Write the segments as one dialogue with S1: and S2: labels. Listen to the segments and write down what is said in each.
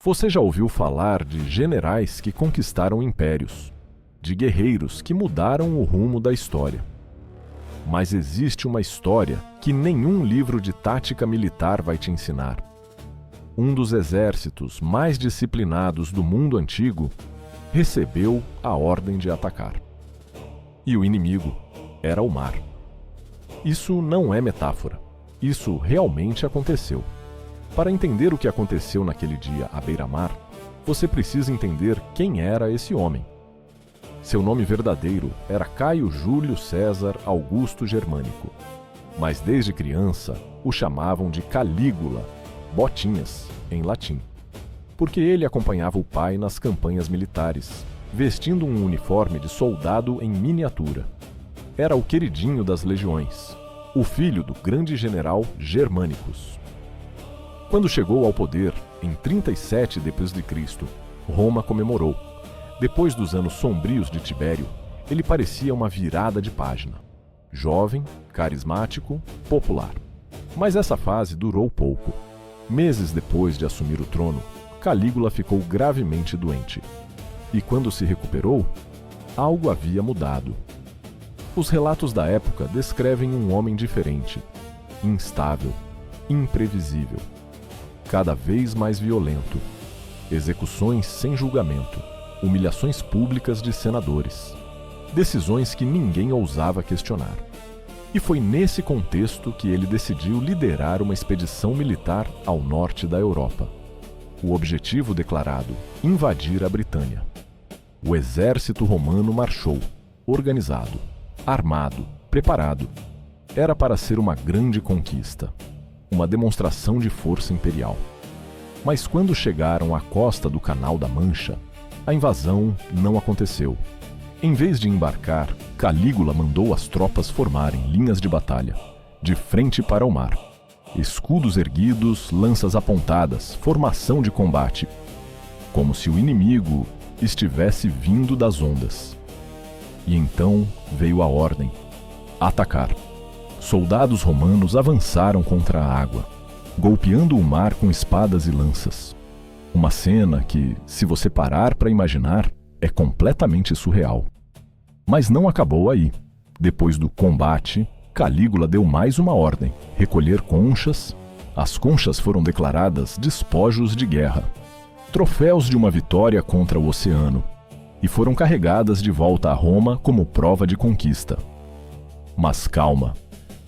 S1: Você já ouviu falar de generais que conquistaram impérios, de guerreiros que mudaram o rumo da história. Mas existe uma história que nenhum livro de tática militar vai te ensinar. Um dos exércitos mais disciplinados do mundo antigo recebeu a ordem de atacar. E o inimigo era o mar. Isso não é metáfora. Isso realmente aconteceu. Para entender o que aconteceu naquele dia à beira-mar, você precisa entender quem era esse homem. Seu nome verdadeiro era Caio Júlio César Augusto Germânico, mas desde criança o chamavam de Calígula, Botinhas, em latim, porque ele acompanhava o pai nas campanhas militares, vestindo um uniforme de soldado em miniatura. Era o queridinho das legiões, o filho do grande general Germânicos. Quando chegou ao poder, em 37 d.C., Roma comemorou. Depois dos anos sombrios de Tibério, ele parecia uma virada de página. Jovem, carismático, popular. Mas essa fase durou pouco. Meses depois de assumir o trono, Calígula ficou gravemente doente. E quando se recuperou, algo havia mudado. Os relatos da época descrevem um homem diferente, instável, imprevisível, cada vez mais violento, execuções sem julgamento, humilhações públicas de senadores, decisões que ninguém ousava questionar. E foi nesse contexto que ele decidiu liderar uma expedição militar ao norte da Europa. O objetivo declarado: invadir a Britânia. O exército romano marchou, organizado, armado, preparado. Era para ser uma grande conquista, uma demonstração de força imperial. Mas quando chegaram à costa do Canal da Mancha, a invasão não aconteceu. Em vez de embarcar, Calígula mandou as tropas formarem linhas de batalha, de frente para o mar. Escudos erguidos, lanças apontadas, formação de combate, como se o inimigo estivesse vindo das ondas. E então veio a ordem: atacar. Soldados romanos avançaram contra a água, golpeando o mar com espadas e lanças. Uma cena que, se você parar para imaginar, é completamente surreal. Mas não acabou aí. Depois do combate, Calígula deu mais uma ordem: recolher conchas. As conchas foram declaradas despojos de guerra, troféus de uma vitória contra o oceano, e foram carregadas de volta a Roma como prova de conquista. Mas calma.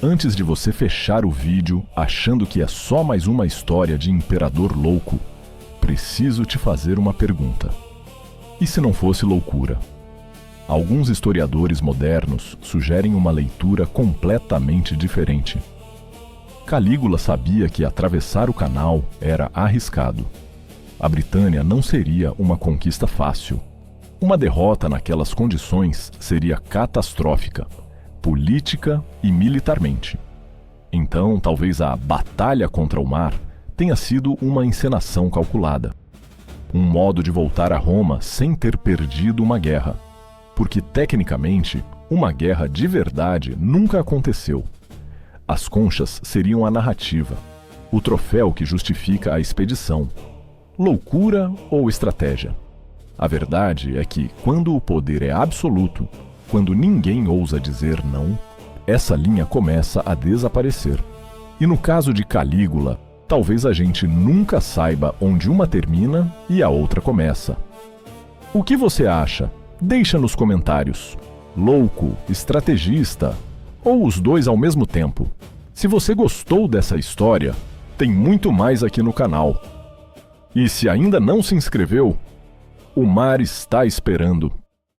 S1: Antes de você fechar o vídeo achando que é só mais uma história de imperador louco, preciso te fazer uma pergunta. E se não fosse loucura? Alguns historiadores modernos sugerem uma leitura completamente diferente. Calígula sabia que atravessar o canal era arriscado. A Britânia não seria uma conquista fácil. Uma derrota naquelas condições seria catastrófica, política e militarmente. Então, talvez a batalha contra o mar tenha sido uma encenação calculada. Um modo de voltar a Roma sem ter perdido uma guerra. Porque, tecnicamente, uma guerra de verdade nunca aconteceu. As conchas seriam a narrativa, o troféu que justifica a expedição. Loucura ou estratégia? A verdade é que, quando o poder é absoluto, quando ninguém ousa dizer não, essa linha começa a desaparecer. E no caso de Calígula, talvez a gente nunca saiba onde uma termina e a outra começa. O que você acha? Deixa nos comentários. Louco, estrategista ou os dois ao mesmo tempo? Se você gostou dessa história, tem muito mais aqui no canal. E se ainda não se inscreveu, o mar está esperando.